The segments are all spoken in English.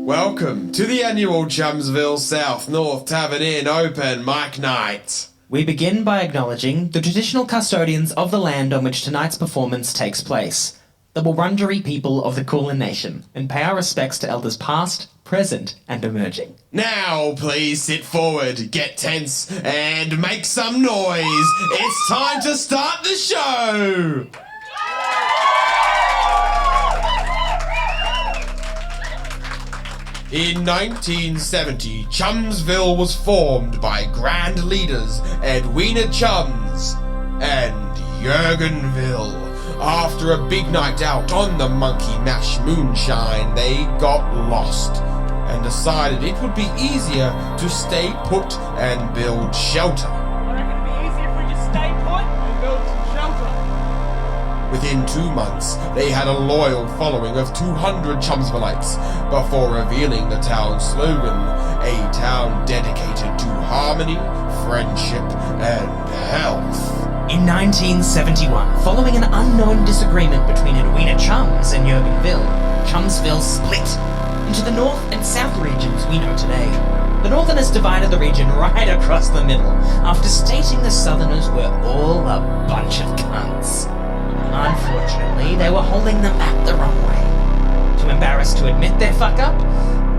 Welcome to the annual Chumsville South North Tavern Inn Open Mic Night. We begin by acknowledging the traditional custodians of the land on which tonight's performance takes place, the Wurundjeri people of the Kulin Nation, and pay our respects to elders past, present, and emerging. Now, please sit forward, get tense, and make some noise. It's time to start the show! In 1970, Chumsville was formed by grand leaders Edwina Chums and Jurgenville. After a big night out on the Monkey Mash moonshine, they got lost and decided it would be easier to stay put and build shelter. I reckon it'd be easier if we just stay put and build some shelter. Within 2 months, they had a loyal following of 200 Chumsvillites before revealing the town's slogan, a town dedicated to harmony, friendship, and health. In 1971, following an unknown disagreement between Edwina Chums and Jurgenville, Chumsville split into the North and South regions we know today. The Northerners divided the region right across the middle, after stating the Southerners were all a bunch of cunts. Unfortunately, they were holding the map the wrong way. Too embarrassed to admit their fuck-up,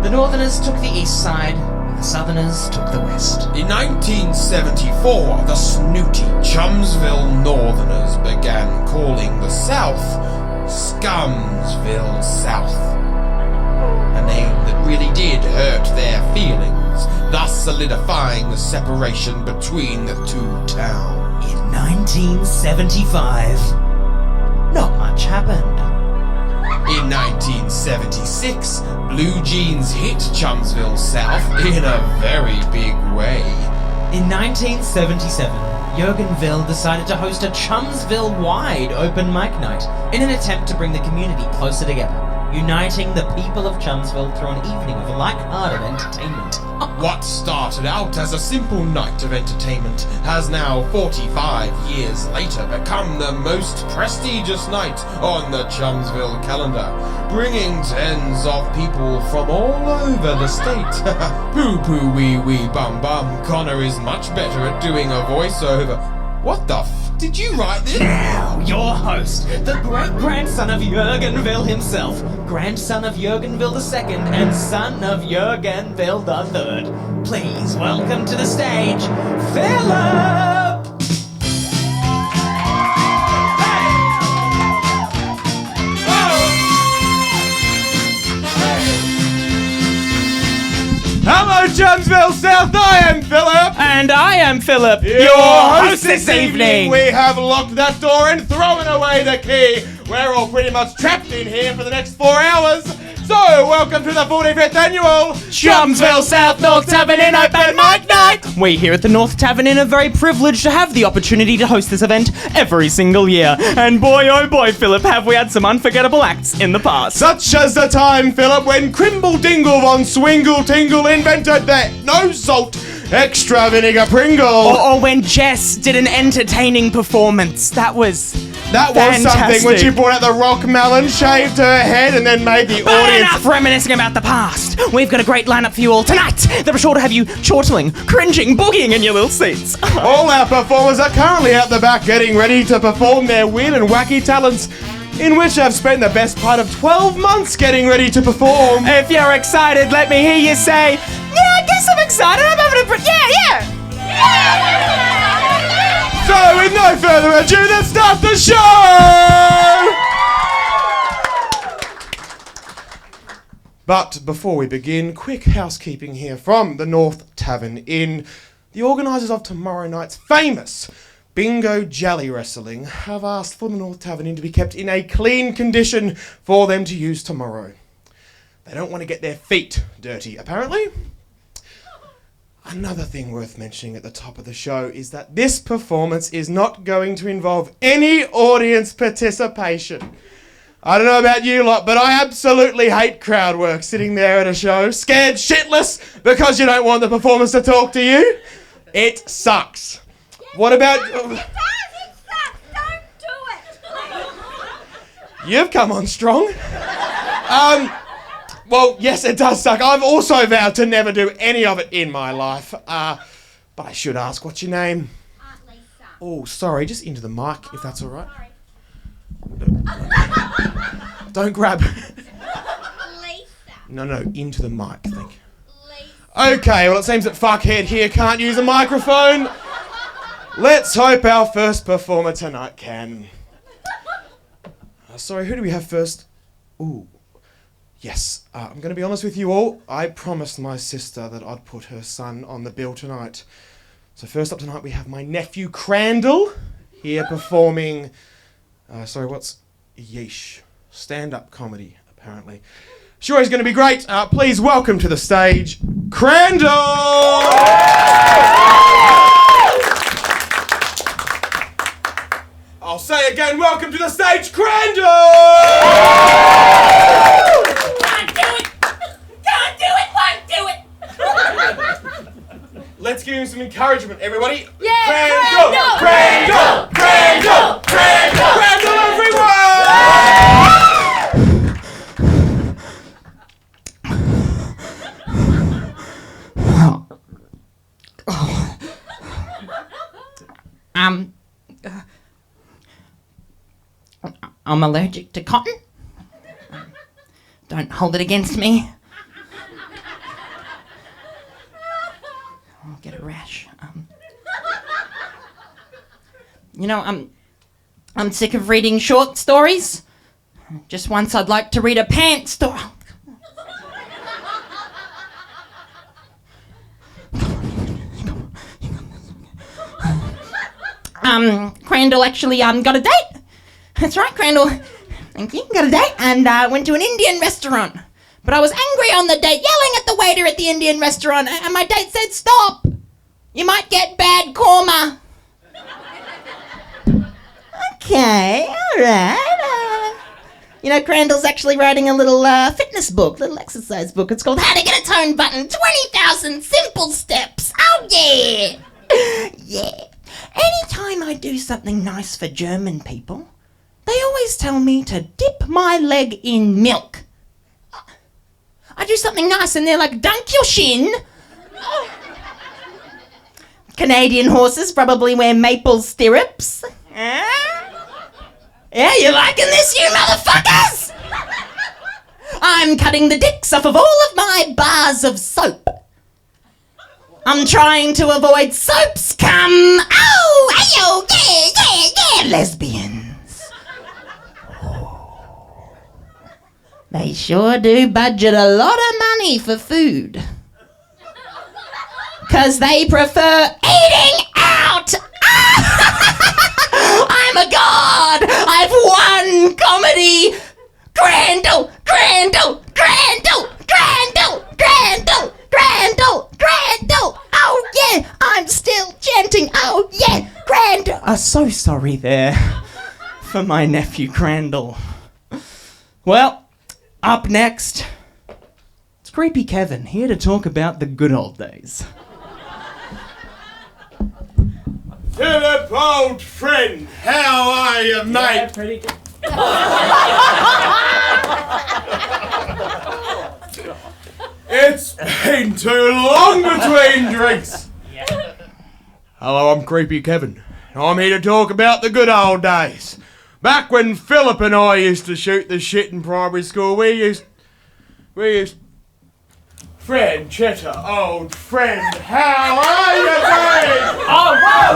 the Northerners took the east side, and the Southerners took the west. In 1974, the snooty Chumsville Northerners began calling the South Scumsville South. A name that really did hurt their feelings, thus solidifying the separation between the two towns. In 1975, not much happened. In 1976, Blue Jeans hit Chumsville South in a very big way. In 1977, Jurgenville decided to host a Chumsville-wide open mic night in an attempt to bring the community closer together, uniting the people of Chumsville through an evening of light-hearted entertainment. What started out as a simple night of entertainment has now, 45 years later, become the most prestigious night on the Chumsville calendar, bringing tens of people from all over the state. Poo-poo wee wee bum bum, Connor is much better at doing a voiceover. What the f*** did you write this? Now, your host, the great-grandson of Jurgenville himself, grandson of Jurgenville II, and son of Jurgenville III. Please welcome to the stage, Philip! Hello, Chumsville South, I am Philip! And I am Philip, Your host this evening. We have locked that door and thrown away the key. We're all pretty much trapped in here for the next 4 hours. So, welcome to the 45th annual Chumsville South North Tavern Inn Open Mic Night! We here at the North Tavern Inn are very privileged to have the opportunity to host this event every single year. And boy, oh boy, Philip, have we had some unforgettable acts in the past. Such as the time, Philip, when Crimble Dingle von Swingle Tingle invented that no salt, extra vinegar Pringle. Or when Jess did an entertaining performance. That was something when she brought out the rock melon, shaved her head, and then made the But audience... enough reminiscing about the past. We've got a great lineup for you all tonight that are sure to have you chortling, cringing, boogieing in your little seats. All our performers are currently out the back getting ready to perform their weird and wacky talents, in which I've spent the best part of 12 months getting ready to perform. If you're excited, let me hear you say, yeah, I guess I'm excited. I'm having a yeah. So, with no further ado, let's start the show! But before we begin, quick housekeeping here from the North Tavern Inn. The organisers of tomorrow night's famous Bingo Jelly Wrestling have asked for the North Tavern Inn to be kept in a clean condition for them to use tomorrow. They don't want to get their feet dirty, apparently. Another thing worth mentioning at the top of the show is that this performance is not going to involve any audience participation. I don't know about you lot, but I absolutely hate crowd work, sitting there at a show, scared shitless because you don't want the performers to talk to you. It sucks. What about... It sucks. Don't do it. You've come on strong. Well, yes, it does suck. I've also vowed to never do any of it in my life. But I should ask, what's your name? Lisa. Oh, sorry, just into the mic, if that's all right. Sorry. Don't grab. Lisa. No, into the mic, thank you. Lisa. Okay, well, it seems that fuckhead here can't use a microphone. Let's hope our first performer tonight can. Sorry, who do we have first? Ooh. Yes, I'm going to be honest with you all. I promised my sister that I'd put her son on the bill tonight. So first up tonight we have my nephew Crandall here performing... Yeesh. Stand-up comedy, apparently. Sure, he's going to be great. Please welcome to the stage, Crandall! I'll say again, welcome to the stage, Crandall! Can't do it. Can't do it. Won't do it. Let's give him some encouragement, everybody. Yeah, Crandall! Crandall! Crandall! Crandall! Crandall, everyone! I'm allergic to cotton. Don't hold it against me. I'll get a rash. I'm sick of reading short stories. Just once I'd like to read a pants story. Crandall actually got a date. That's right, Crandall. Thank you. Got a date and went to an Indian restaurant. But I was angry on the date, yelling at the waiter at the Indian restaurant, and my date said, "Stop! You might get bad korma." Okay, alright. Crandall's actually writing a little fitness book, little exercise book. It's called How to Get a Tone Button, 20,000 Simple Steps. Oh yeah! Yeah. Anytime I do something nice for German people, they always tell me to dip my leg in milk. I do something nice and they're like, "Dunk your shin." Canadian horses probably wear maple stirrups. Yeah, you liking this, you motherfuckers? I'm cutting the dicks off of all of my bars of soap. I'm trying to avoid soap's cum. Oh, ayo, yeah, lesbians. Oh. They sure do budget a lot of money for food. 'Cause they prefer eating out. I'm a god. I've won comedy. Crandall, Crandall, Crandall, Crandall, Crandall, Crandall, Crandall. Oh yeah, I'm still chanting. Oh yeah, Crandall. I'm so sorry there for my nephew Crandall. Well, up next, it's Creepy Kevin here to talk about the good old days. Philip, old friend, how are you, mate? Yeah, pretty good. It's been too long between drinks. Hello, I'm Creepy Kevin. I'm here to talk about the good old days. Back when Philip and I used to shoot the shit in primary school, we used... Friend Cheddar, old friend, how are you, mate? Oh, whoa!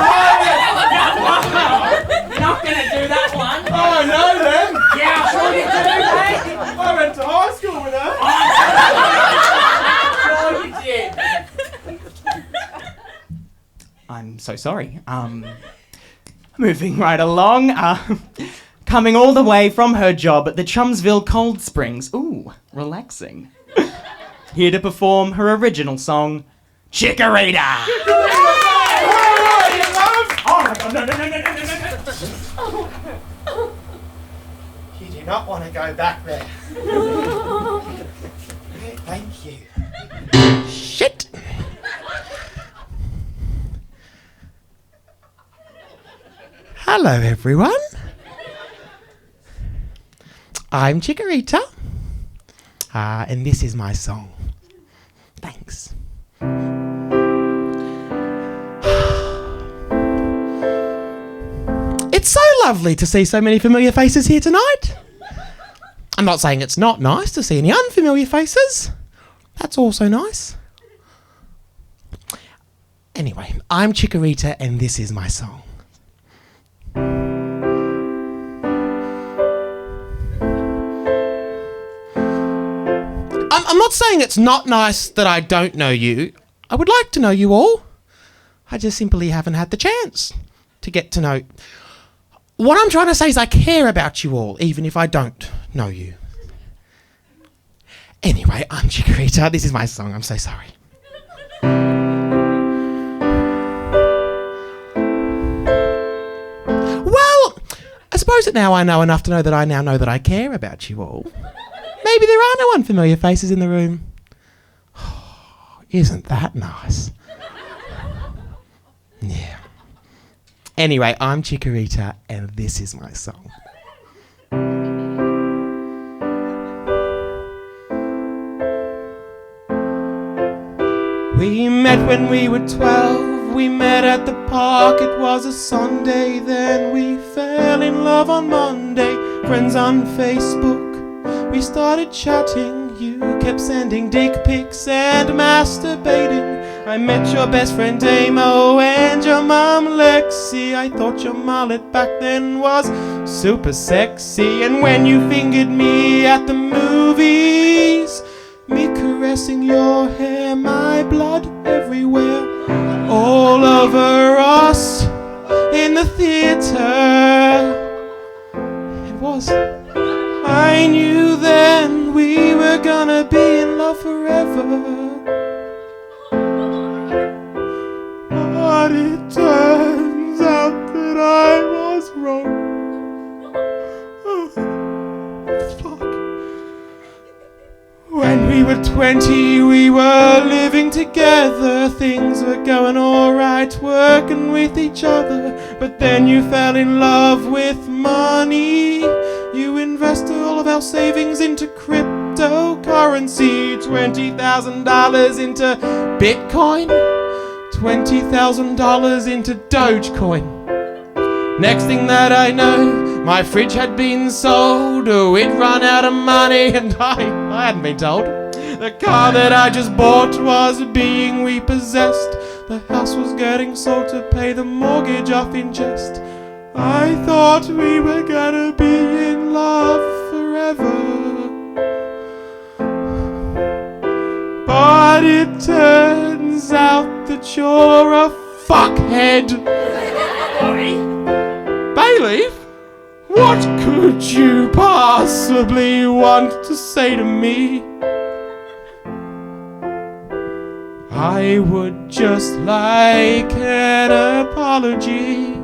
You're not gonna do that one. Oh, I know them. Yeah, sure you do, mate. I went to high school with her. Sure you did. I'm so sorry. Moving right along. Coming all the way from her job at the Chumsville Cold Springs. Ooh, relaxing. Here to perform her original song, Chikorita. Oh my god, no. You do not want to go back there. Thank you. Shit. Hello, everyone. I'm Chikorita. and this is my song. Thanks. It's so lovely to see so many familiar faces here tonight. I'm not saying it's not nice to see any unfamiliar faces. That's also nice. Anyway, I'm Chikorita and this is my song. I'm not saying it's not nice that I don't know you. I would like to know you all. I just simply haven't had the chance to get to know. What I'm trying to say is I care about you all, even if I don't know you. Anyway, I'm Chikorita. This is my song. I'm so sorry. Well, I suppose that now I know enough to know that I now know that I care about you all. Maybe there are no unfamiliar faces in the room. Oh, isn't that nice? Yeah. Anyway, I'm Chikorita and this is my song. We met when we were 12. We met at the park. It was a Sunday. Then we fell in love on Monday. Friends on Facebook. We started chatting, you kept sending dick pics and masturbating. I met your best friend Damo and your mum Lexi. I thought your mullet back then was super sexy. And when you fingered me at the movies, me caressing your hair, my blood everywhere, all over us in the theatre. It was... I knew then we were gonna be in love forever. But it turns out that I was wrong. Oh, fuck. When we were 20, we were living together. Things were going alright, working with each other. But then you fell in love with money. You invested all of our savings into cryptocurrency. $20,000 into Bitcoin. $20,000 into Dogecoin. Next thing that I know, my fridge had been sold. Oh, it run out of money and I hadn't been told. The car that I just bought was being repossessed. The house was getting sold to pay the mortgage off in jest. I thought we were gonna be in love forever. But it turns out that you're a fuckhead. Bayleaf? What could you possibly want to say to me? I would just like an apology.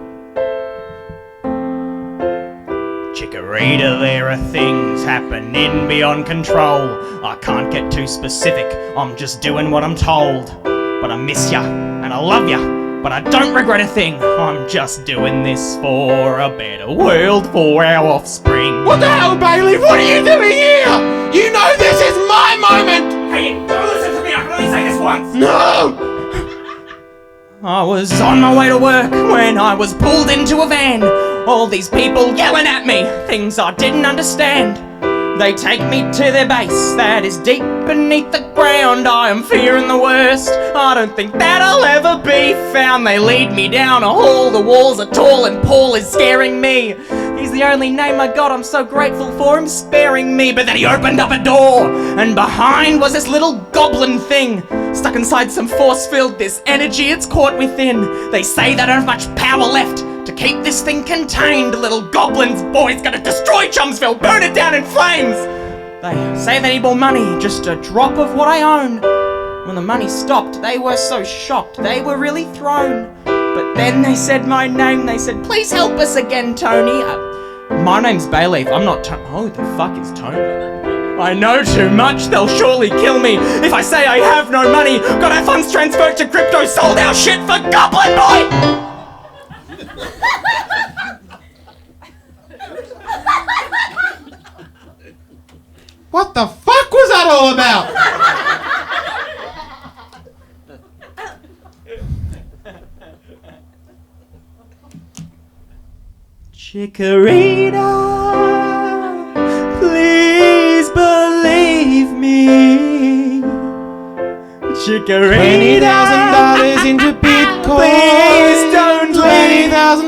Chikorita, there are things happening beyond control. I can't get too specific, I'm just doing what I'm told. But I miss ya, and I love ya, but I don't regret a thing. I'm just doing this for a better world for our offspring. What the hell, Bailey? What are you doing here? You know this is my moment! Hey, don't listen to me, I can only say this once! No! I was on my way to work when I was pulled into a van. All these people yelling at me, things I didn't understand. They take me to their base that is deep beneath the ground. I am fearing the worst, I don't think that I'll ever be found. They lead me down a hall, the walls are tall and Paul is scaring me. He's the only name I got, I'm so grateful for him sparing me. But then he opened up a door, and behind was this little goblin thing. Stuck inside some force field, this energy it's caught within. They say they don't have much power left to keep this thing contained. Little goblins, boys, gonna destroy Chumsville, burn it down in flames. They say they need more money, just a drop of what I own. When the money stopped, they were so shocked, they were really thrown. But then they said my name, they said, please help us again, Tony. My name's Bayleaf, I'm not Tony. Oh, the fuck is Tony? I know too much, they'll surely kill me if I say I have no money. Got our funds transferred to crypto, sold our shit for Goblin Boy! What the fuck was that all about? Chikorita, please believe me. Chikorita, $20,000 into Bitcoin. please don't leave $20,000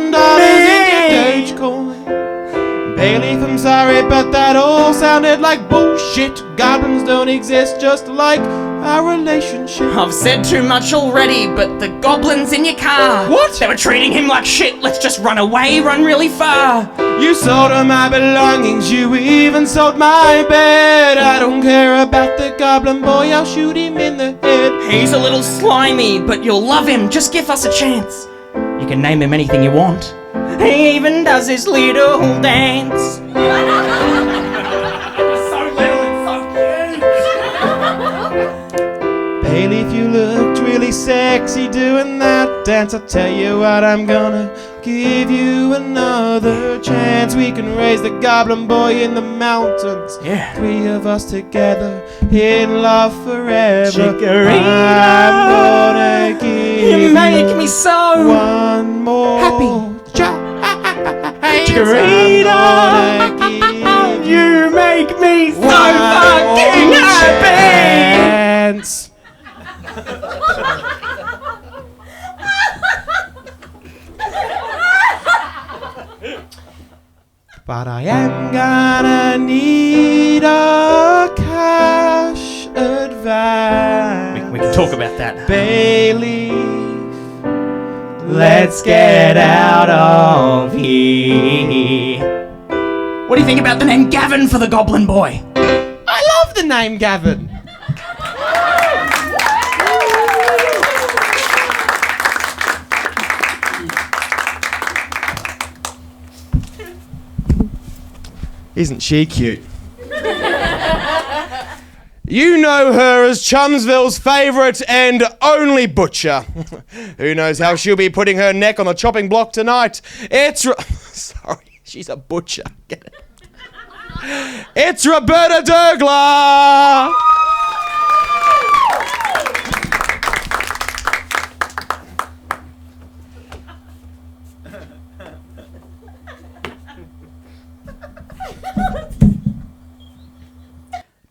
into Dogecoin. Bailey, I'm sorry, but that all sounded like bullshit. Goblins don't exist, just like our relationship. I've said too much already, but the goblins in your car. What? They were treating him like shit. Let's just run away, run really far. You sold her my belongings, you even sold my bed. I don't care about the Goblin Boy, I'll shoot him in the head. He's a little slimy, but you'll love him. Just give us a chance. You can name him anything you want. He even does his little dance. Bailey, if you looked really sexy doing that dance, I'll tell you what, I'm gonna give you another chance. We can raise the Goblin Boy in the mountains. Yeah. 3 of us together in love forever. Chikorita, I'm gonna give You make me so one more happy. chance. Chikorita, I'm gonna give you make me so one fucking more happy. chance. But I am gonna need a cash advance. We can talk about that. Bailey, Let's get out of here. What do you think about the name Gavin for the Goblin Boy? I love the name Gavin. Isn't she cute? You know her as Chumsville's favourite and only butcher. Who knows how she'll be putting her neck on the chopping block tonight. Sorry, she's a butcher. Get it? It's Roberta Durgler!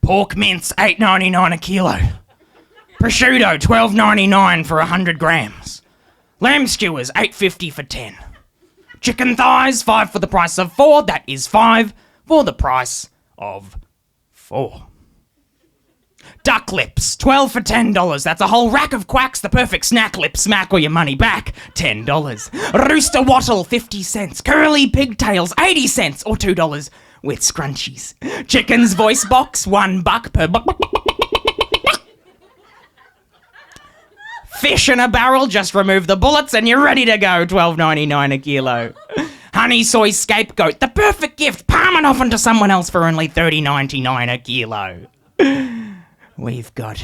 Pork mince, $8.99 a kilo. Prosciutto, $12.99 for 100 grams. Lamb skewers, $8.50 for 10. Chicken thighs, 5 for the price of 4. That is 5 for the price of 4. Duck lips, 12 for $10. That's a whole rack of quacks, the perfect snack lip smack or your money back, $10. Rooster wattle, 50 cents. Curly pigtails, 80 cents or $2 with scrunchies. Chicken's voice box, $1 per buck. Fish in a barrel, just remove the bullets and you're ready to go, $12.99 a kilo. Honey soy scapegoat, the perfect gift, palm it off onto someone else for only $30.99 a kilo. We've got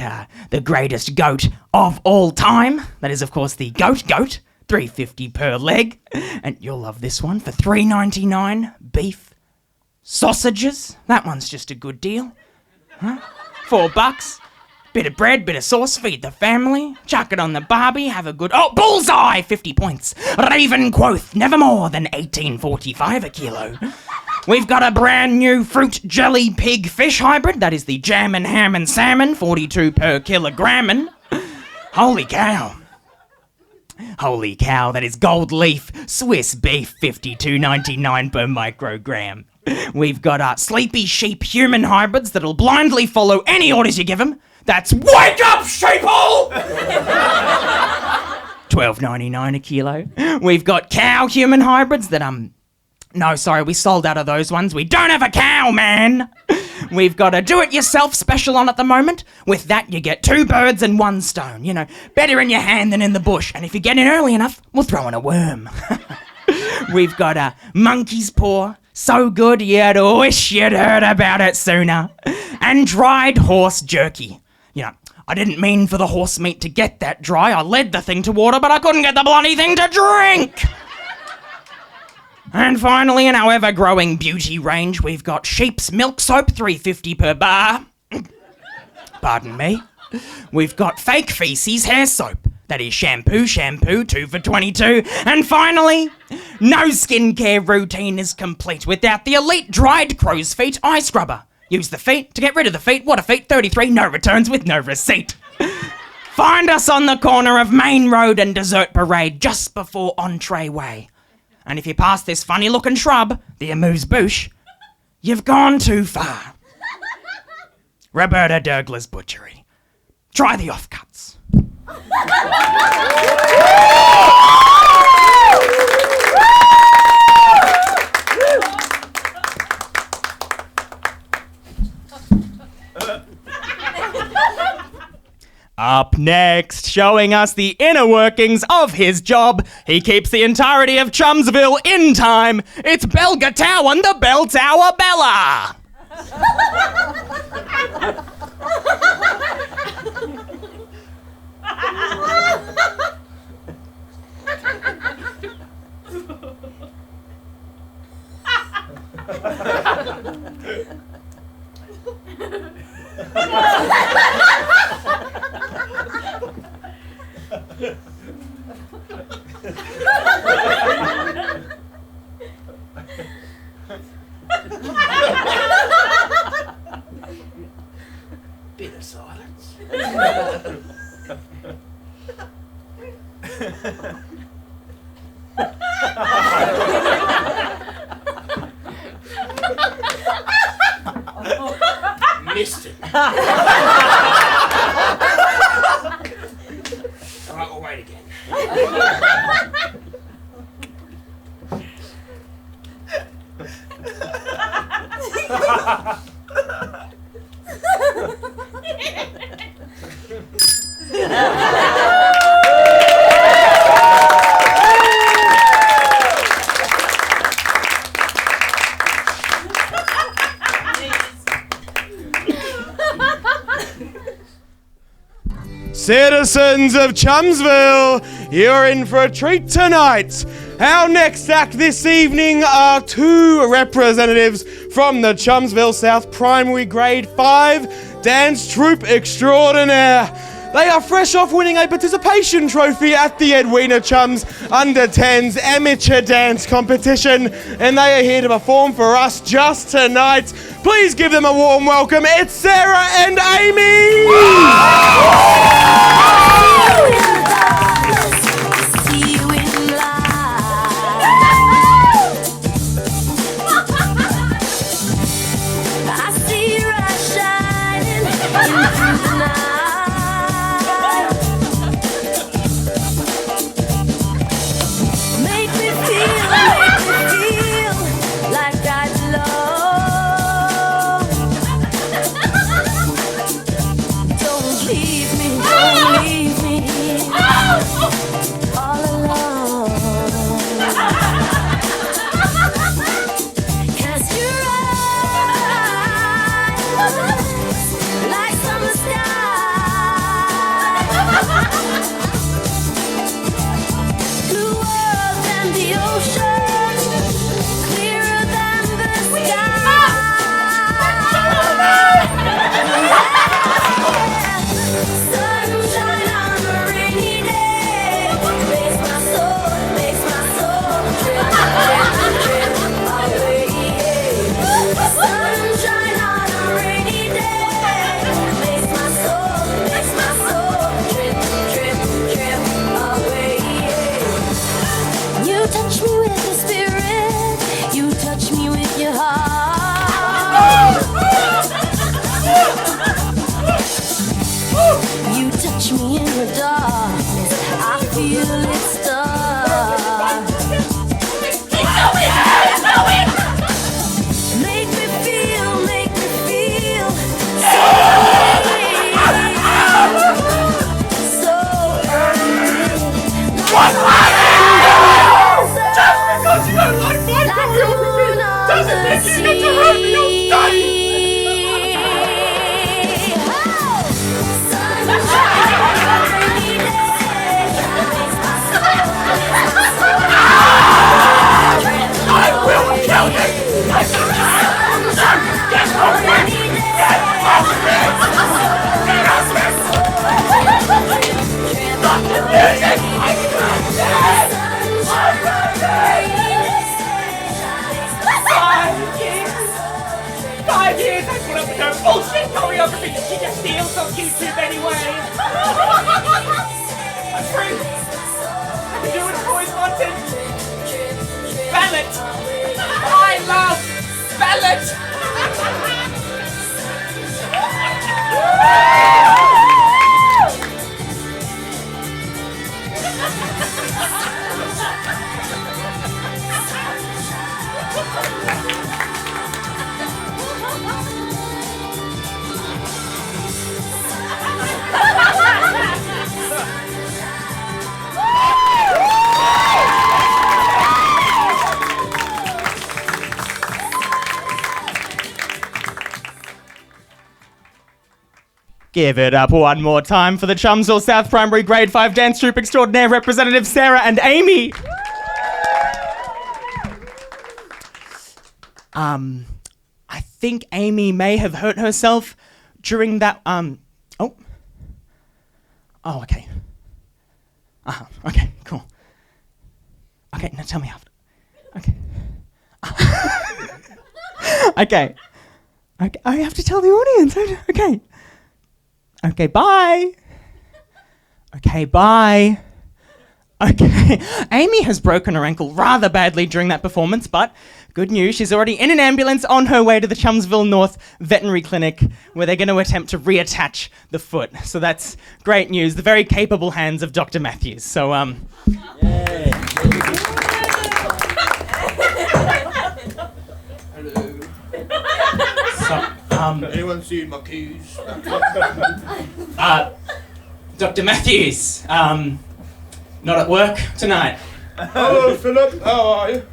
the greatest goat of all time. That is, of course, the goat, $3.50 per leg. And you'll love this one for $3.99, beef sausages. That one's just a good deal. Huh? $4. Bit of bread, bit of sauce, feed the family. Chuck it on the barbie, have a good... Oh, bullseye! 50 points. Raven quoth, never more than $18.45 a kilo. We've got a brand new fruit jelly pig fish hybrid. That is the jam and ham and salmon, 42 per kilogram. Holy cow. Holy cow, that is gold leaf Swiss beef, $52.99 per microgram. We've got sleepy sheep human hybrids that'll blindly follow any orders you give them. That's wake up, sheeple! $12.99 a kilo. We've got cow human hybrids that no, sorry, we sold out of those ones. We don't have a cow, man. We've got a do-it-yourself special on at the moment. With that, you get 2 birds and 1 stone. You know, better in your hand than in the bush. And if you get in early enough, we'll throw in a worm. We've got a monkey's paw. So good, you'd wish you'd heard about it sooner. And dried horse jerky. You know, I didn't mean for the horse meat to get that dry. I led the thing to water, but I couldn't get the bloody thing to drink. And finally, in our ever-growing beauty range, we've got sheep's milk soap, $3.50 per bar. Pardon me. We've got fake feces hair soap. That is shampoo, 2 for 22. And finally, no skincare routine is complete without the elite dried crow's feet eye scrubber. Use the feet to get rid of the feet. What a feet, 33, no returns with no receipt. Find us on the corner of Main Road and Dessert Parade just before Entree Way. And if you pass this funny looking shrub, the amuse bouche, you've gone too far. Roberta Dergler's Butchery. Try the offcuts. Up next, showing us the inner workings of his job, he keeps the entirety of Chumsville in time. It's Belga Towan, the Bell Tower Bella. Bit of silence. Missed it. Alright, we'll wait again. Citizens of Chumsville, you're in for a treat tonight. Our next act this evening are two representatives from the Chumsville South Primary Grade 5 Dance Troupe Extraordinaire. They are fresh off winning a participation trophy at the Edwina Chums Under 10s Amateur Dance Competition, and they are here to perform for us just tonight. Please give them a warm welcome. It's Sarah and Amy! Leave me choreography that she just steals off YouTube anyway. I'm free. I can do what I've always wanted. Ballot. I love ballot. Give it up one more time for the Chumsville South Primary Grade 5 Dance Troupe Extraordinaire Representative Sarah and Amy. I think Amy may have hurt herself during that, oh, okay. Okay, cool. Okay, now tell me after. Okay. Okay. Okay, I have to tell the audience. Okay. Okay, bye. Okay, bye. Okay. Amy has broken her ankle rather badly during that performance, but good news, she's already in an ambulance on her way to the Chumsville North Veterinary Clinic, where they're going to attempt to reattach the foot. So that's great news. The very capable hands of Dr. Matthews. So, Yay. Anyone seen my keys? Dr. Matthews, not at work tonight. Hello, Philip. How are you?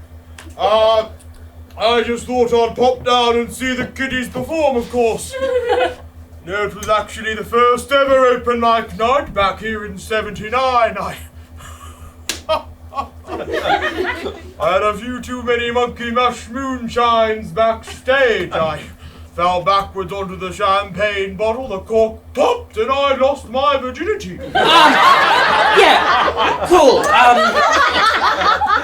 I just thought I'd pop down and see the kiddies perform, of course. No, it was actually the first ever open mic night back here in '79. I had a few too many monkey mash moonshines backstage. I fell backwards onto the champagne bottle, the cork popped, and I lost my virginity. Yeah, cool.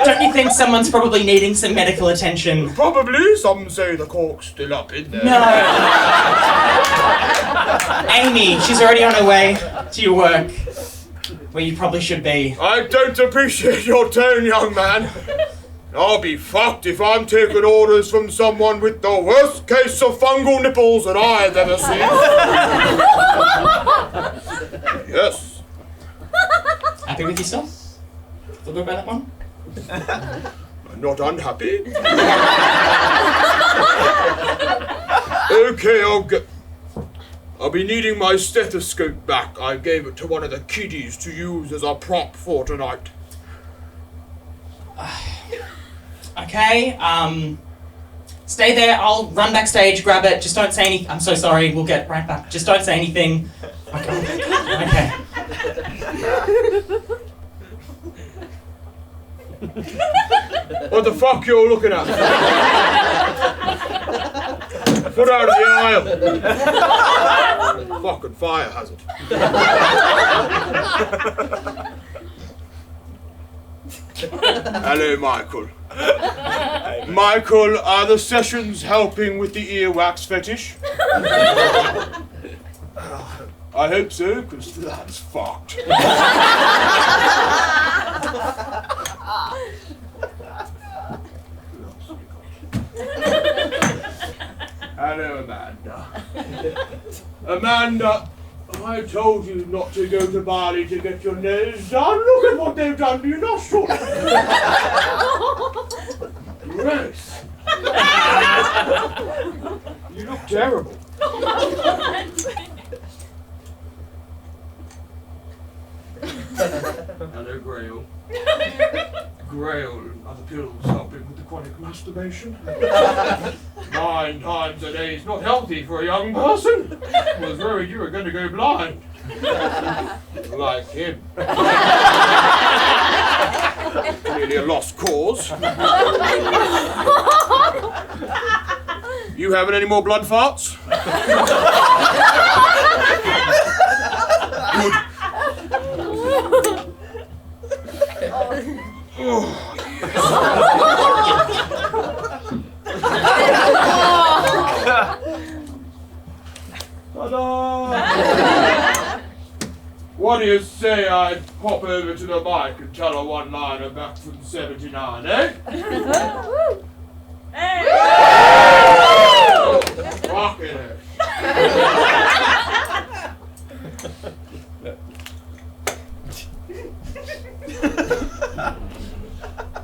Don't you think someone's probably needing some medical attention? Probably. Some say the cork's still up in there. No. Amy, she's already on her way to your work, where you probably should be. I don't appreciate your tone, young man. I'll be fucked if I'm taking orders from someone with the worst case of fungal nipples that I've ever seen. Yes. Happy with yourself? Feel good about that one? I'm not unhappy. Okay, I'll be needing my stethoscope back. I gave it to one of the kiddies to use as a prop for tonight. Okay, stay there, I'll run backstage, grab it, just don't say anything. I'm so sorry, we'll get right back. Just don't say anything. Okay. What the fuck you all looking at? Put out of the aisle. Fucking fire hazard. Hello, Michael. Michael, are the sessions helping with the earwax fetish? I hope so, because that's fucked. Hello, Amanda. Amanda, I told you not to go to Bali to get your nose done. Look at what they've done to your nostrils. Gross. You look terrible. Hello, Grail. Grail and other pills helping with the chronic masturbation. 9 times a day is not healthy for a young person. I was worried you were going to go blind. Like him. Clearly a lost cause. You having any more blood farts? Good. Oh, yes. Ta-da! What do you say I hop over to the mic and tell a one-liner back from 79, eh? Rockin' it.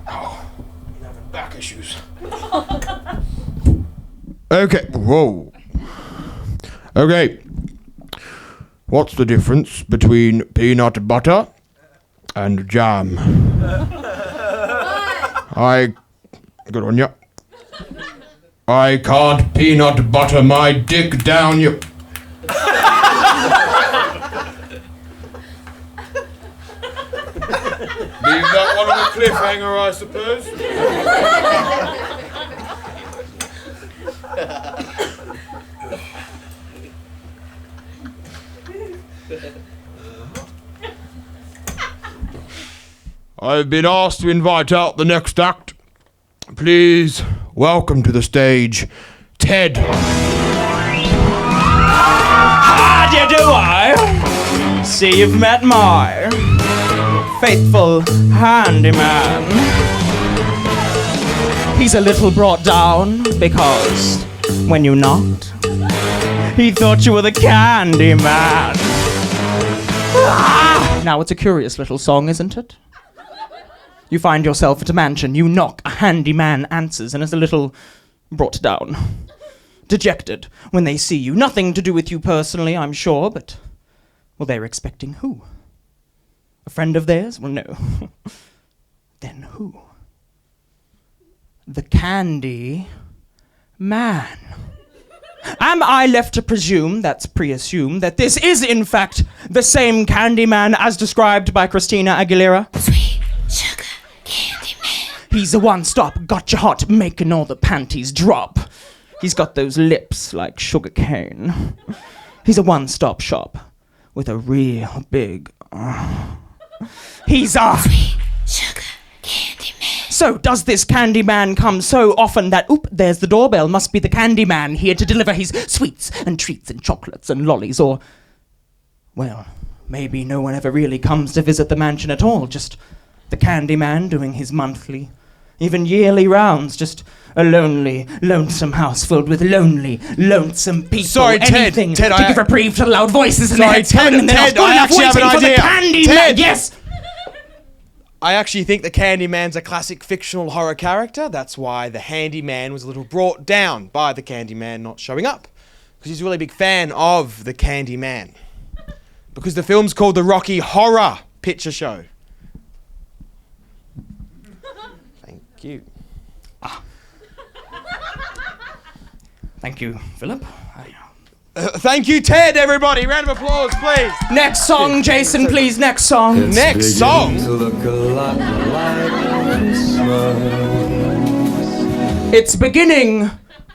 I'm having back issues. Okay, whoa. Okay. What's the difference between peanut butter and jam? Good on ya. I can't peanut butter my dick down you. Leave that one on a cliffhanger, I suppose. I've been asked to invite out the next act. Please welcome to the stage, Ted. How do you do, I? See, you've met my faithful handyman. He's a little brought down because when you knocked, he thought you were the candy man. Now it's a curious little song, isn't it? You find yourself at a mansion, you knock, a handyman answers, and is a little brought down. Dejected when they see you. Nothing to do with you personally, I'm sure, but... well, they're expecting who? A friend of theirs? Well, no. Then who? The Candy Man. Am I left to presume, that's pre-assume, that this is in fact the same Candy Man as described by Christina Aguilera? Sweet sugar candy man. He's a one-stop, gotcha hot, making all the panties drop. He's got those lips like sugar cane. He's a one-stop shop with a real big... He's a... Sweet sugar candy man. So, does this Candy Man come so often that, oop, there's the doorbell, must be the Candy Man here to deliver his sweets and treats and chocolates and lollies, or... well, maybe no one ever really comes to visit the mansion at all, just the Candy Man doing his monthly, even yearly rounds, just a lonely, lonesome house filled with lonely, lonesome people. Sorry, Ted, anything Ted, to give reprieve to the loud voices in Sorry, their heads, Ted, telling them they're Ted, not good I enough, actually have an waiting for the idea. Candy Ted. Man. Yes. I actually think the Candyman's a classic fictional horror character. That's why the Handyman was a little brought down by the Candyman not showing up. Because he's a really big fan of the Candyman. Because the film's called the Rocky Horror Picture Show. Thank you. Thank you, Philip. Thank you, Ted, everybody. Round of applause, please. Next song, Jason, please. Next song. Next song. It's beginning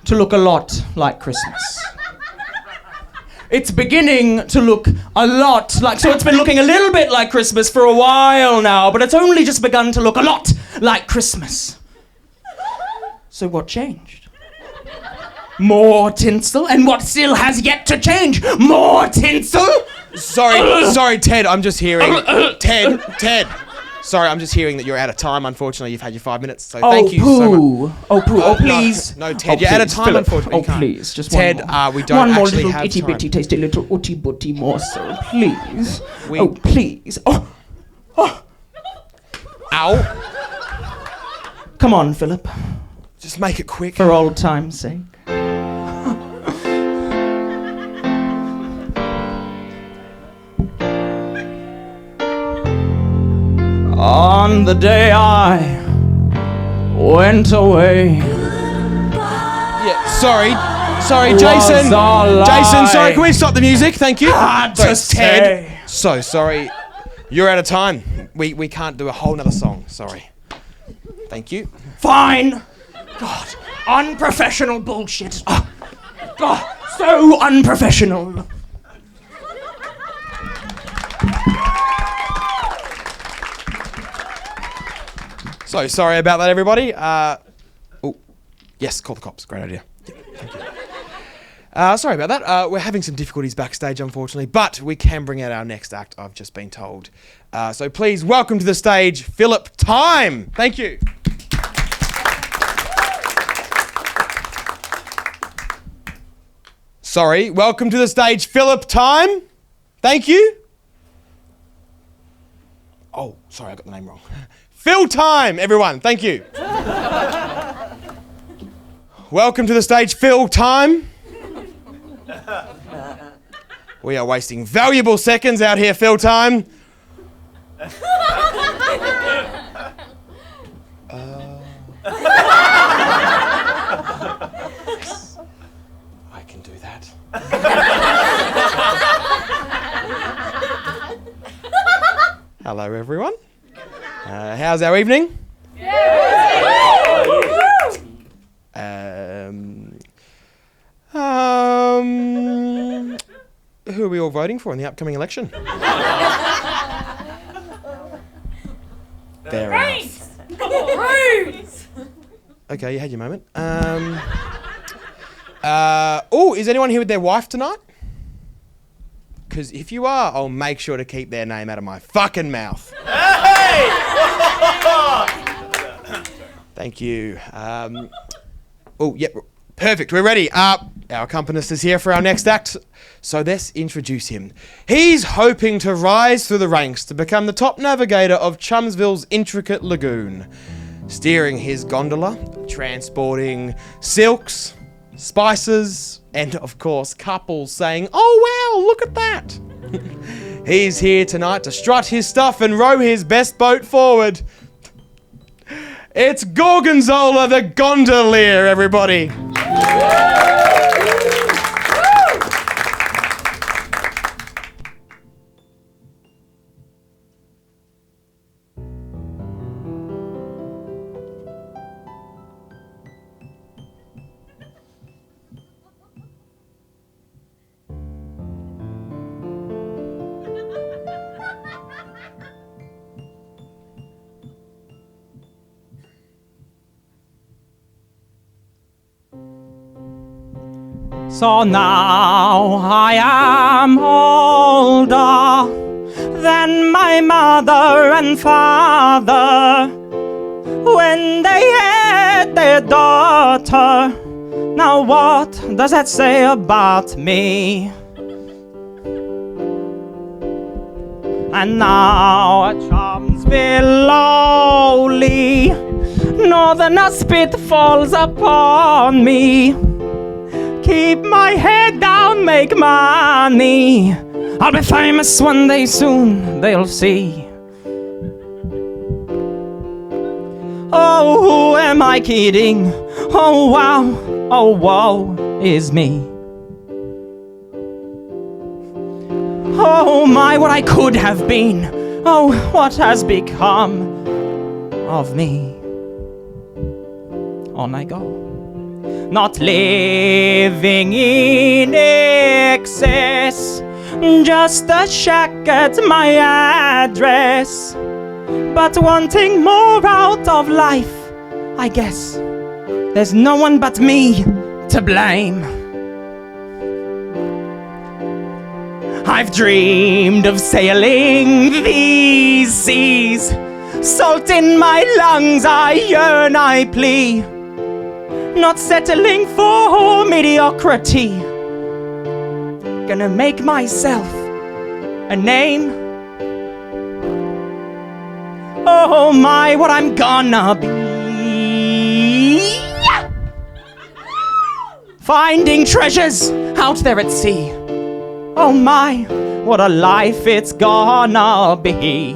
to look a lot like Christmas. It's beginning to look a lot like... so it's been looking a little bit like Christmas for a while now, but it's only just begun to look a lot like Christmas. So what changed? More tinsel, and what still has yet to change? More tinsel? Sorry, Ted, I'm just hearing... Ted. Sorry, I'm just hearing that you're out of time, unfortunately. You've had your 5 minutes, so thank you so much. Oh, please. No, Ted, you're out of time, Philip. unfortunately. Oh, You can't. please, just Ted, one more. we don't one more actually little have itty time. bitty tasty little ooty booty morsel, please. We- Oh, please. Oh. Ow. Come on, Philip, Just make it quick. for old time's sake. On the day I went away. Yeah, sorry, Jason. Was all Jason, sorry, I can we stop the music? Thank you. had Sorry, to say. Ted. So sorry. You're out of time. We can't do a whole nother song. Sorry. Thank you. Fine. God, unprofessional bullshit. God, so unprofessional. So sorry about that, everybody. Yes, call the cops. Great idea. Sorry about that. We're having some difficulties backstage, unfortunately, but we can bring out our next act, I've just been told. So please welcome to the stage, Philip Time. Thank you. Sorry, welcome to the stage, Philip Time. Thank you. Oh, sorry, I got the name wrong. Phil Time, everyone. Thank you. Welcome to the stage, Phil Time. We are wasting valuable seconds out here, Phil Time. I can do that. Hello, everyone. How's our evening? Who are we all voting for in the upcoming election? Fair enough. Okay, you had your moment. Is anyone here with their wife tonight? Because if you are, I'll make sure to keep their name out of my fucking mouth. Hey! Thank you. Yep, perfect. We're ready. Our accompanist is here for our next act, so let's introduce him. He's hoping to rise through the ranks to become the top navigator of Chumsville's intricate lagoon, steering his gondola, transporting silks, spices, and of course couples saying, "Oh wow, look at that." He's here tonight to strut his stuff and row his best boat forward. It's Gorgonzola the Gondolier, everybody. So now I am older than my mother and father when they had their daughter. Now what does that say about me? And now at Chumsville lowly, northern spit falls upon me. Keep my head down, make money. I'll be famous one day soon, they'll see. Oh, who am I kidding? Oh wow, oh woe is me. Oh my, what I could have been. Oh, what has become of me. On I go. Not living in excess, just a shack at my address, but wanting more out of life, I guess. There's no one but me to blame. I've dreamed of sailing these seas, salt in my lungs, I yearn, I plea. Not settling for mediocrity. Gonna make myself a name. Oh my, what I'm gonna be. Finding treasures out there at sea. Oh my, what a life it's gonna be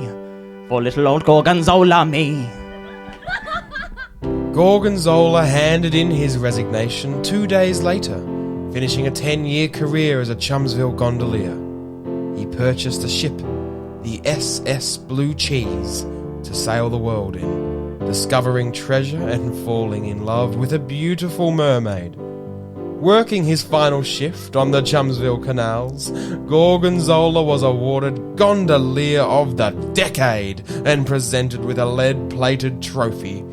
for little old Gorgonzola me. Gorgonzola handed in his resignation 2 days later, finishing a 10-year career as a Chumsville gondolier. He purchased a ship, the SS Blue Cheese, to sail the world in, discovering treasure and falling in love with a beautiful mermaid. Working his final shift on the Chumsville canals, Gorgonzola was awarded Gondolier of the Decade and presented with a lead-plated trophy,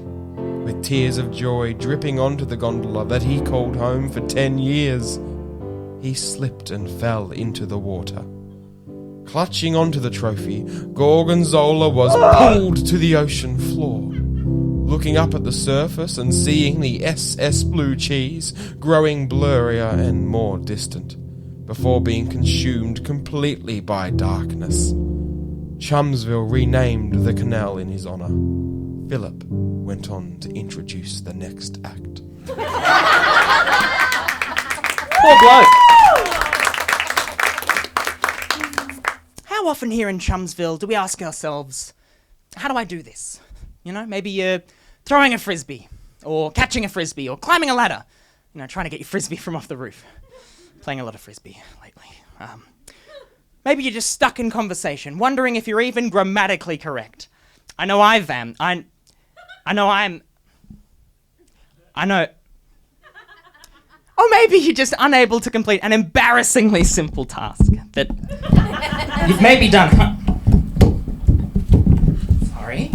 with tears of joy dripping onto the gondola that he called home for 10 years. he slipped and fell into the water. Clutching onto the trophy, Gorgonzola was pulled to the ocean floor. Looking up at the surface and seeing the SS blue cheese growing blurrier and more distant, before being consumed completely by darkness. Chumsville renamed the canal in his honour. Philip went on to introduce the next act. Poor bloke. How often here in Chumsville do we ask ourselves, how do I do this? You know, maybe you're throwing a frisbee, or catching a frisbee, or climbing a ladder. You know, trying to get your frisbee from off the roof. Playing a lot of frisbee lately. Maybe you're just stuck in conversation, wondering if you're even grammatically correct. I know. Or maybe you're just unable to complete an embarrassingly simple task that you've maybe done. Sorry.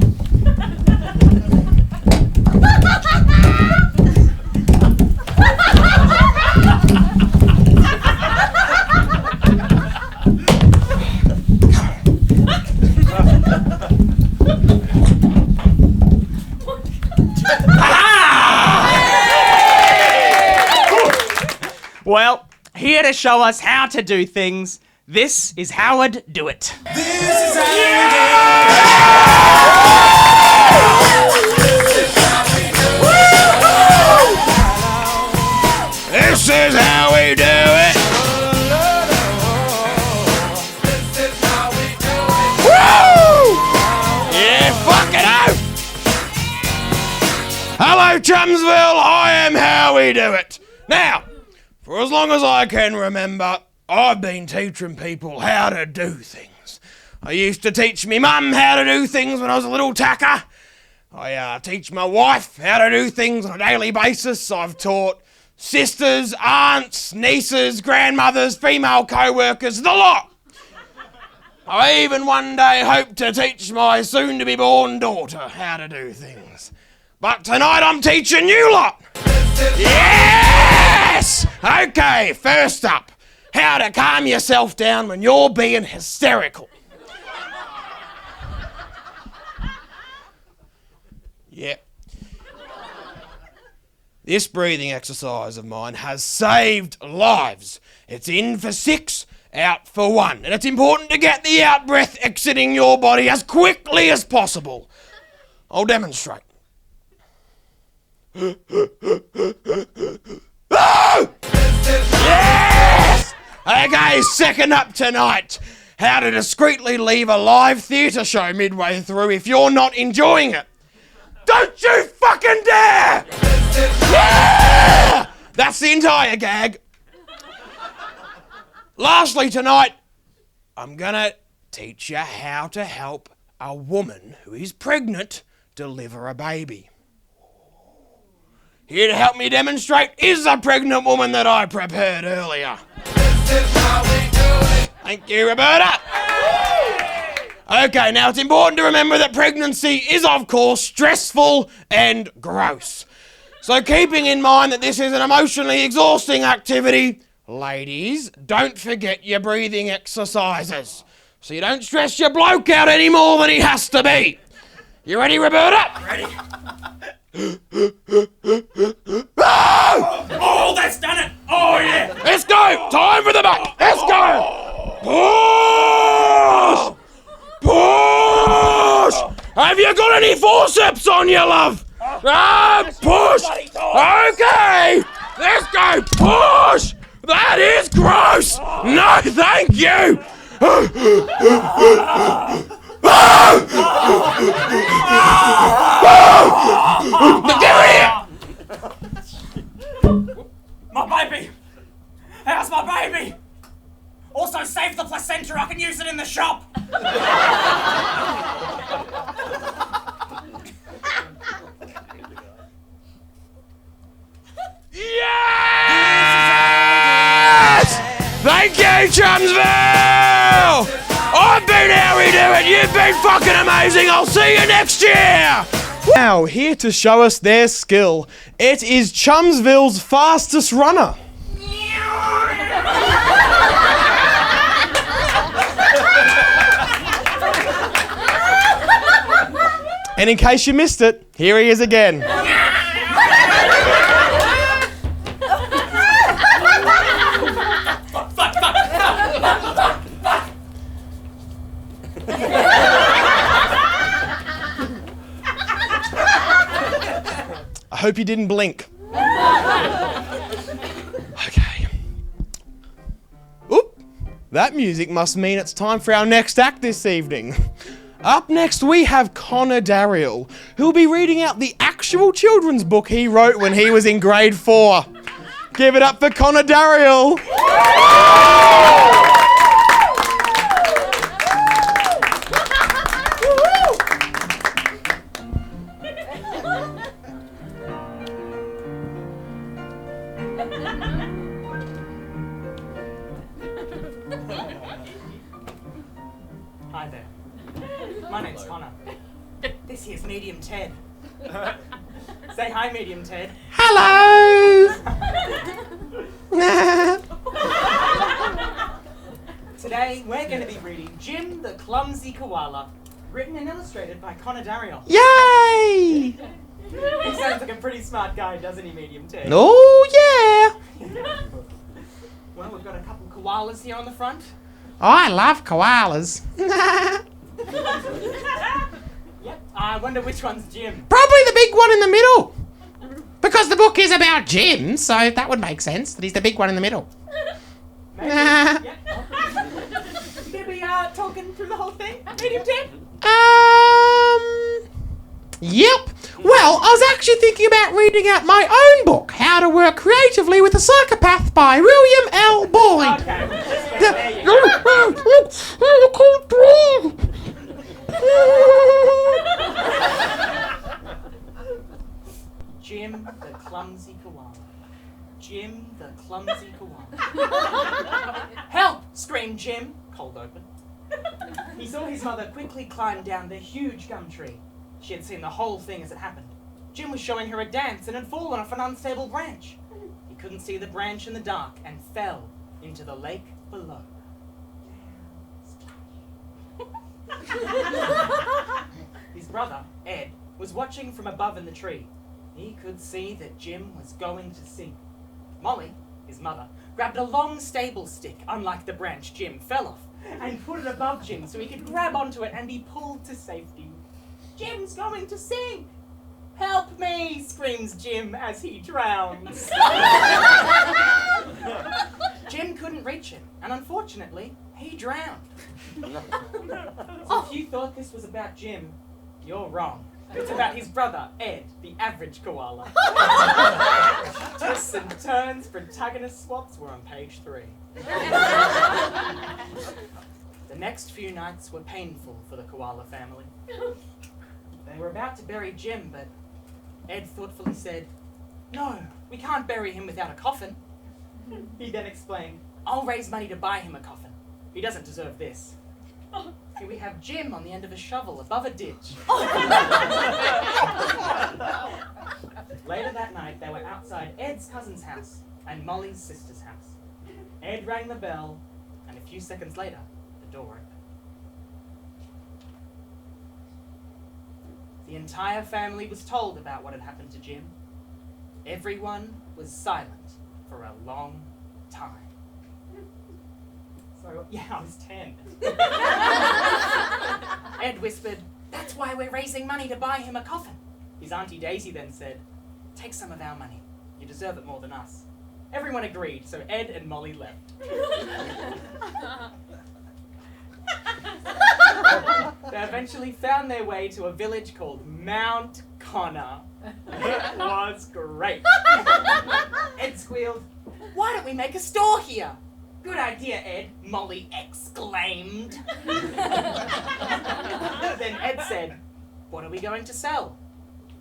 Well, here to show us how to do things, this is Howard Do It. This is how we do it. Woo! Yeah, fuck it out. Hello, Chumsville. I am how we do it. Now, for as long as I can remember, I've been teaching people how to do things. I used to teach me mum how to do things when I was a little tacker. I teach my wife how to do things on a daily basis. I've taught sisters, aunts, nieces, grandmothers, female co-workers, the lot. I even one day hope to teach my soon-to-be-born daughter how to do things. But tonight I'm teaching you lot. Yes! Okay, first up, how to calm yourself down when you're being hysterical. Yep. This breathing exercise of mine has saved lives. It's in for 6, out for 1. And it's important to get the out breath exiting your body as quickly as possible. I'll demonstrate. Yes! Okay, second up tonight. How to discreetly leave a live theatre show midway through if you're not enjoying it. Don't you fucking dare! Yeah! That's the entire gag. Lastly tonight, I'm gonna teach you how to help a woman who is pregnant deliver a baby. Here to help me demonstrate is a pregnant woman that I prepared earlier. Thank you, Roberta. Okay, now it's important to remember that pregnancy is, of course, stressful and gross. So keeping in mind that this is an emotionally exhausting activity, ladies, don't forget your breathing exercises, so you don't stress your bloke out any more than he has to be. You ready, Roberta? Ready? Oh, that's done it! Oh, yeah! Let's go! Time for the back! Let's go! Push! Push! Have you got any forceps on you, love? Push! Okay! Let's go! Push! That is gross! No, thank you! Get here! My baby! How's my baby? Also, save the placenta, I can use it in the shop! Yes! Thank you, Chumsville! I've been how we do it. You've been fucking amazing. I'll see you next year. Now, here to show us their skill, it is Chumsville's fastest runner. And in case you missed it, here he is again. I hope you didn't blink. Okay. Oop! That music must mean it's time for our next act this evening. Up next we have Connor Dariol, who'll be reading out the actual children's book he wrote when he was in grade 4. Give it up for Connor Dariol! Hi there. My name's Connor. This here's Medium Ted. Say hi, Medium Ted. Hello! Today, we're going to be reading Jim the Clumsy Koala, written and illustrated by Connor Dariol. Yay! He sounds like a pretty smart guy, doesn't he, Medium Ted? Oh yeah! Well, we've got a couple koalas here on the front. I love koalas. Yep. I wonder which one's Jim. Probably the big one in the middle. Because the book is about Jim, so that would make sense that he's the big one in the middle. Maybe. Yep. You gonna be talking through the whole thing, Medium Ted? Yep. Well, I was actually thinking about reading out my own book, How to Work Creatively with a Psychopath by William L. Boyd. Okay. There you go. Jim the Clumsy Koala. Jim the Clumsy Koala. Help! Screamed Jim, cold open. He saw his mother quickly climb down the huge gum tree. She had seen the whole thing as it happened. Jim was showing her a dance and had fallen off an unstable branch. He couldn't see the branch in the dark and fell into the lake below. His brother, Ed, was watching from above in the tree. He could see that Jim was going to sink. Molly, his mother, grabbed a long stable stick, unlike the branch Jim fell off, and put it above Jim so he could grab onto it and be pulled to safety. Jim's going to sink! Help me! Screams Jim as he drowns. Jim couldn't reach him, and unfortunately, he drowned. So if you thought this was about Jim, you're wrong. It's about his brother, Ed, the average koala. Twists and turns, protagonist swaps were on page 3. The next few nights were painful for the koala family. They were about to bury Jim, but Ed thoughtfully said, "No, we can't bury him without a coffin." He then explained, "I'll raise money to buy him a coffin. He doesn't deserve this." Here we have Jim on the end of a shovel above a ditch. Later that night, they were outside Ed's cousin's house and Molly's sister's house. Ed rang the bell, and a few seconds later, the door opened. The entire family was told about what had happened to Jim. Everyone was silent for a long time. So, yeah, I was 10. Ed whispered, "That's why we're raising money to buy him a coffin." His Auntie Daisy then said, "Take some of our money. You deserve it more than us." Everyone agreed, so Ed and Molly left. They eventually found their way to a village called Mount Connor. It was great. Ed squealed, "Why don't we make a store here?" "Good idea, Ed," Molly exclaimed. Then Ed said, "What are we going to sell?"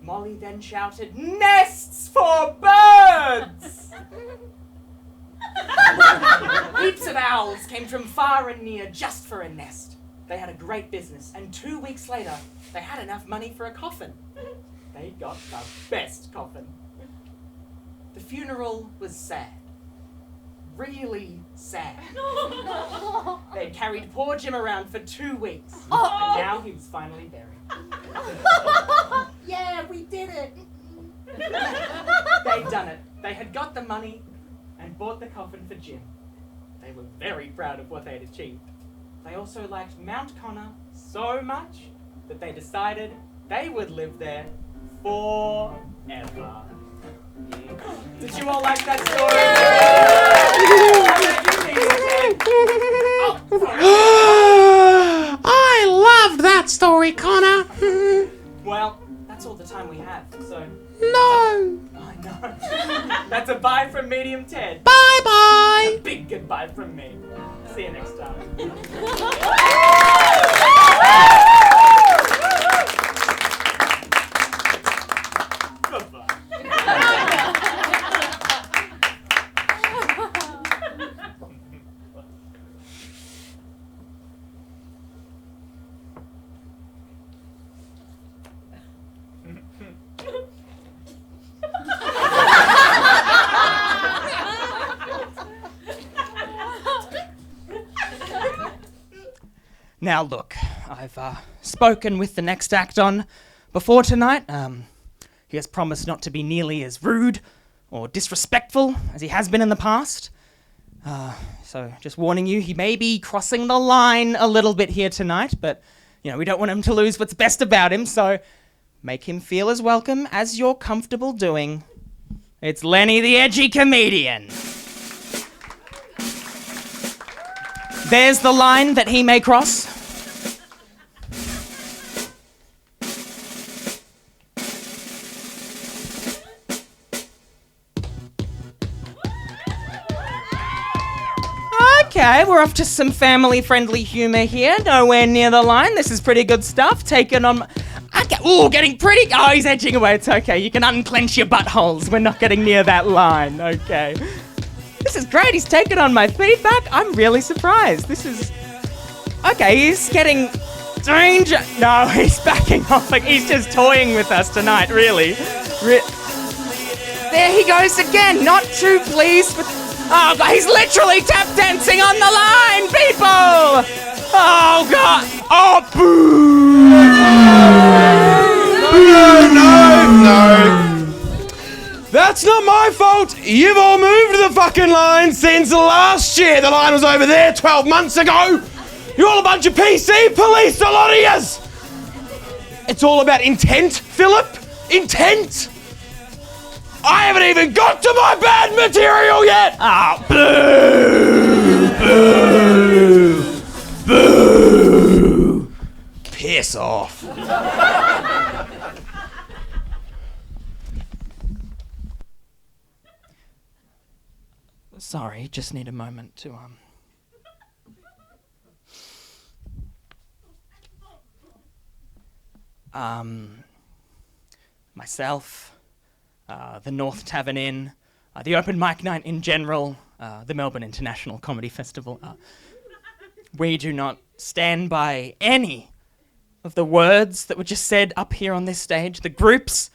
Molly then shouted, "Nests for birds!" Heaps of owls came from far and near just for a nest. They had a great business, and 2 weeks later, they had enough money for a coffin. They got the best coffin. The funeral was sad. Really sad. They'd carried poor Jim around for 2 weeks, and now he was finally buried. Yeah, we did it. They'd done it. They had got the money and bought the coffin for Jim. They were very proud of what they'd achieved. They also liked Mount Connor so much that they decided they would live there forever. Did you all like that story? I loved that story, Connor. Well, that's all the time we have, so... No. I know. That's a bye from Medium Ted. Bye-bye. A big goodbye from me. See you next time. Goodbye. Now look, I've spoken with the next act on before tonight. He has promised not to be nearly as rude or disrespectful as he has been in the past. So just warning you, he may be crossing the line a little bit here tonight, but you know, we don't want him to lose what's best about him, so make him feel as welcome as you're comfortable doing. It's Lenny the Edgy Comedian. There's the line that he may cross. Okay, we're off to some family-friendly humour here. Nowhere near the line. This is pretty good stuff. Taken on... Okay. Ooh, getting pretty... Oh, he's edging away. It's okay. You can unclench your buttholes. We're not getting near that line. Okay. This is great. He's taken on my feedback. I'm really surprised. This is... Okay, he's getting... Danger... No, he's backing off. Like, he's just toying with us tonight, really. There he goes again. Not too pleased with... Oh, God, he's literally tap dancing on the line, people! Oh, God. Oh, boo! No. That's not my fault. You've all moved the fucking line since last year. The line was over there 12 months ago. You're all a bunch of PC police, a lot of yous. It's all about intent, Philip. Intent. I haven't even got to my bad material yet! Oh, boo! Boo! Piss off. Sorry, just need a moment to, myself... the North Tavern Inn, the open mic night in general, the Melbourne International Comedy Festival. We do not stand by any of the words that were just said up here on this stage. The groups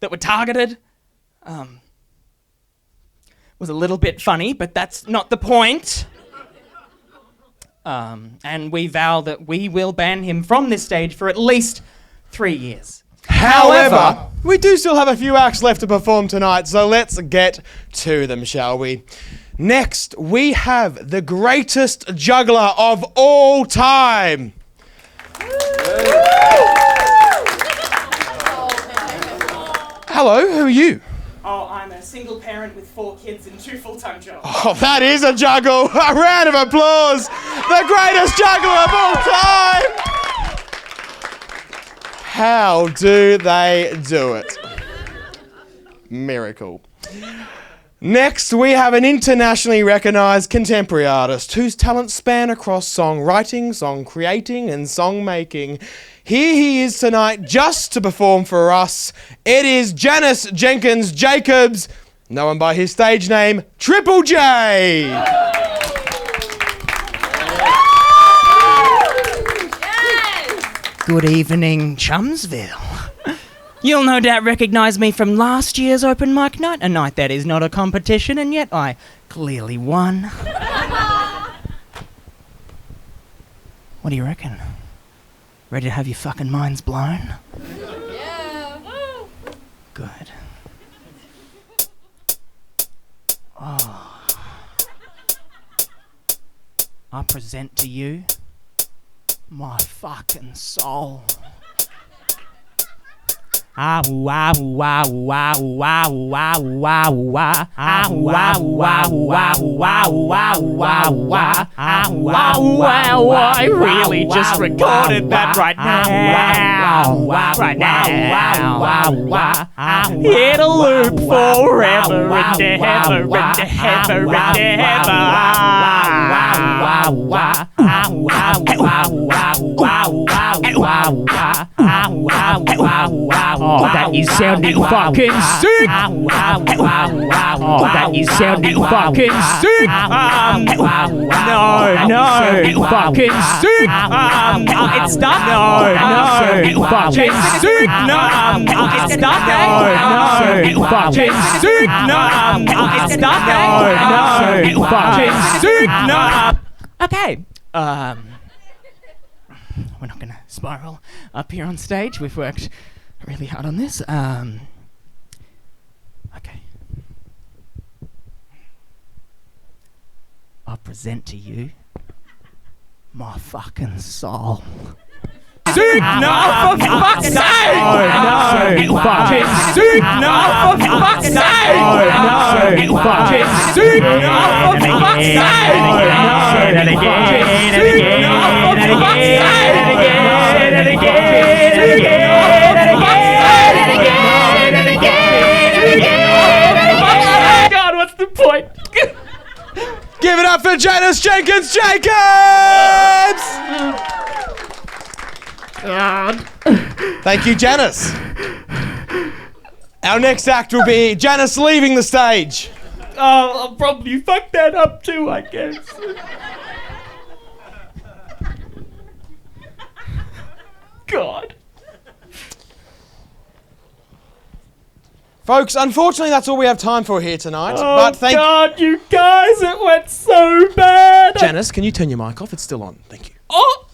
that were targeted was a little bit funny, but that's not the point. And we vow that we will ban him from this stage for at least 3 years. However, we do still have a few acts left to perform tonight, so let's get to them, shall we? Next, we have the greatest juggler of all time. Hello, who are you? Oh, I'm a single parent with 4 kids and 2 full-time jobs. Oh, that is a juggle. A round of applause. The greatest juggler of all time. How do they do it? Miracle. Next, we have an internationally recognised contemporary artist whose talents span across songwriting, song creating, and song making. Here he is tonight just to perform for us. It is Janice Jenkins Jacobs, known by his stage name, Triple J. Good evening, Chumsville. You'll no doubt recognise me from last year's open mic night, a night that is not a competition, and yet I clearly won. What do you reckon? Ready to have your fucking minds blown? Yeah. Good. Oh. I present to you my fucking soul. Ah wow wow wow wow wow wow wow ah wow wow wow wow wow wow wow ah wow wow. I really just recorded that right now. Right now. It'll loop forever and ever and ever and ever. Oh, that is sounding fucking sick! Oh, that is sounding fucking sick! No, fucking sick! It's done! No, fucking sick! No, it's done! No, fucking sick! No, it's done! No, fucking sick! No! Okay, we're not gonna spiral up here on stage. We've worked really hard on this. Okay. I'll present to you my fucking soul. Sick! No, for fuck's sake! No, fucking sick! No, for fuck's sake! No, fucking sick! No, for fuck's sake! No, God, what's the point? Give it up for Janice Jenkins Jacobs! Thank you, Janice. Our next act will be Janice leaving the stage. Oh, I'll probably fuck that up too, I guess. God. Folks, unfortunately that's all we have time for here tonight. Oh, but thank God, you guys, it went so bad. Janice, can you turn your mic off? It's still on. Thank you. Oh!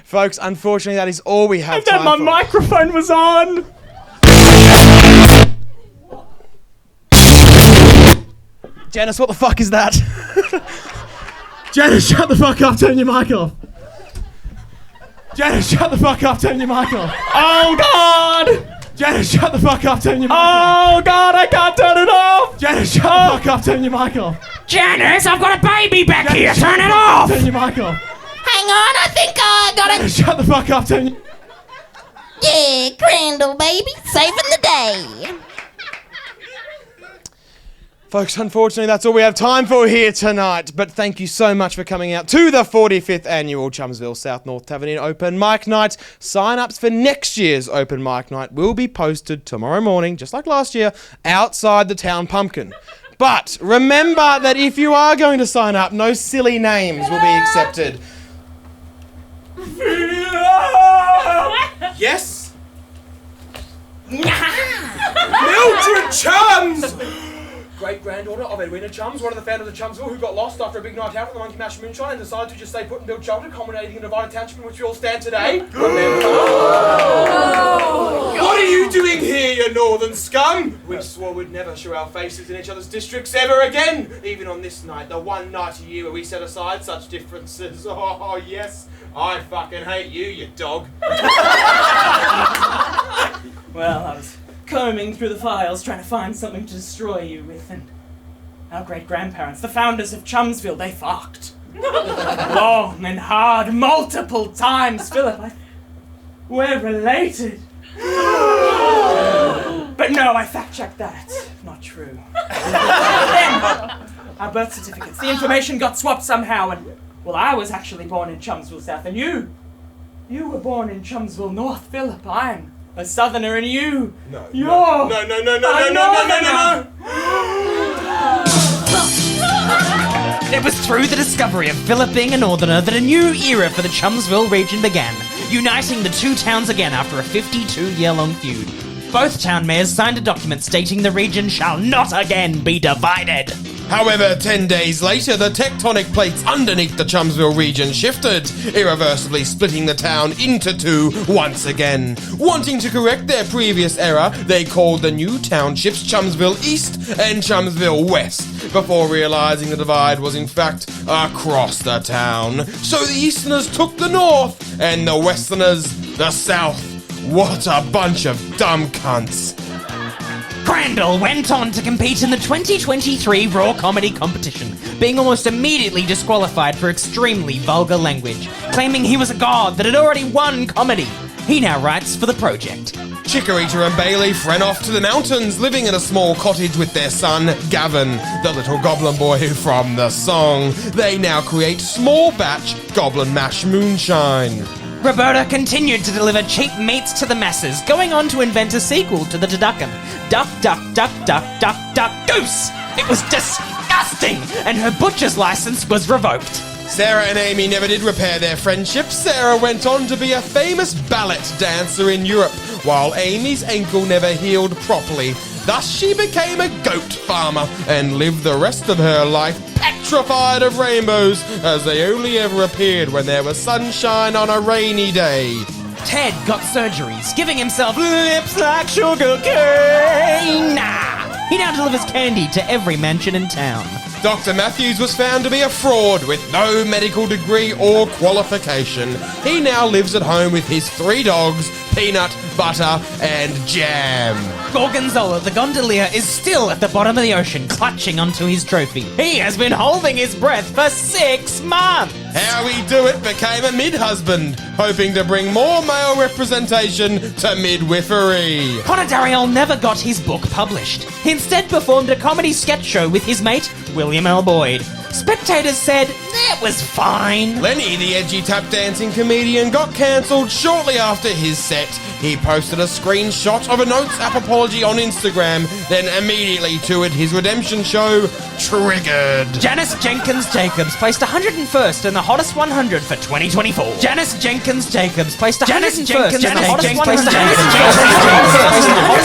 Folks, unfortunately that is all we have And time then my for. microphone was on. Janice, what the fuck is that? Janice, shut the fuck up, turn your mic off. Janice, shut the fuck up, turn your mic off. Oh, God! Janice, shut the fuck up, turn your mic off. Oh, God, I can't turn it off! Janice, shut the fuck up, turn your mic off. Janice, I've got a baby back here. Turn it off. Turn your mic off. Hang on, I think I got it. Janice, shut the fuck up, turn your... Yeah, Crandall, baby. Saving the day. Folks, unfortunately that's all we have time for here tonight. But thank you so much for coming out to the 45th annual Chumsville South North Tavern in Open Mic Night. Sign-ups for next year's Open Mic Night will be posted tomorrow morning, just like last year, outside the town pumpkin. But remember that if you are going to sign up, no silly names will be accepted. Yes? Mildred Chums! Great-granddaughter of Edwina Chums, one of the founders of Chumsville, who got lost after a big night out with the Monkey Mash Moonshine and decided to just stay put and build shelter, culminating in a divided township in which we all stand today. Remember? What are you doing here, you northern scum? We swore we'd never show our faces in each other's districts ever again, even on this night, the one night a year where we set aside such differences. Oh, yes, I fucking hate you, you dog. Well, I was combing through the files trying to find something to destroy you with, and our great-grandparents, the founders of Chumsville, they fucked. Long and hard, multiple times, Philip. We're related. But no, I fact-checked that. Not true. Then, our birth certificates, the information got swapped somehow, and, well, I was actually born in Chumsville South, and you were born in Chumsville North, Philip. I'm a southerner, and you... No. It was through the discovery of Philip being a northerner that a new era for the Chumsville region began, uniting the two towns again after a 52-year-long feud. Both town mayors signed a document stating the region shall not again be divided. However, 10 days later, the tectonic plates underneath the Chumsville region shifted, irreversibly splitting the town into two once again. Wanting to correct their previous error, they called the new townships Chumsville East and Chumsville West, before realising the divide was in fact across the town. So the Easterners took the north, and the Westerners the south. What a bunch of dumb cunts. Crandall went on to compete in the 2023 Raw Comedy competition, being almost immediately disqualified for extremely vulgar language, claiming he was a god that had already won comedy. He now writes for the project. Chikorita and Bayleaf ran off to the mountains, living in a small cottage with their son, Gavin, the little goblin boy from the song. They now create small batch Goblin Mash Moonshine. Roberta continued to deliver cheap meats to the masses, going on to invent a sequel to the Turducken, Duck, Duck, Duck, Duck, Duck, Duck, Goose! It was disgusting, and her butcher's license was revoked. Sarah and Amy never did repair their friendship. Sarah went on to be a famous ballet dancer in Europe, while Amy's ankle never healed properly. Thus she became a goat farmer and lived the rest of her life petrified of rainbows, as they only ever appeared when there was sunshine on a rainy day. Ted got surgeries, giving himself lips like sugar cane. He now delivers candy to every mansion in town. Dr. Matthews was found to be a fraud with no medical degree or qualification. He now lives at home with his 3 dogs, Peanut, Butter, and Jam. Gorgonzola, the gondolier, is still at the bottom of the ocean, clutching onto his trophy. He has been holding his breath for 6 months. How he do it became a mid-husband, hoping to bring more male representation to midwifery. Connor Dariol never got his book published. He instead performed a comedy sketch show with his mate, William L. Boyd. Spectators said that was fine. Lenny, the edgy tap dancing comedian, got cancelled shortly after his set. He posted a screenshot of a Notes app apology on Instagram, then immediately toured his redemption show, Triggered. Janice Jenkins Jacobs placed 101st in the Hottest 100 for 2024. Janice Jenkins Jacobs placed 101st in the Hottest 100 for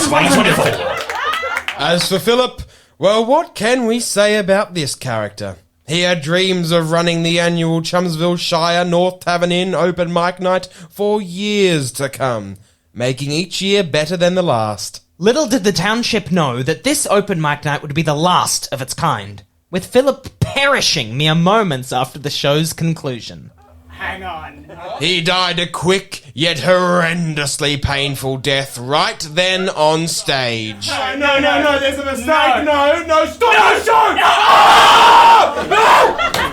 2024. As for Philip, well, what can we say about this character? He had dreams of running the annual Chumsville Shire North Tavern Inn open mic night for years to come, making each year better than the last. Little did the township know that this open mic night would be the last of its kind, with Philip perishing mere moments after the show's conclusion. Hang on. He died a quick yet horrendously painful death right then on stage. No, there's a mistake. No, stop the show! No!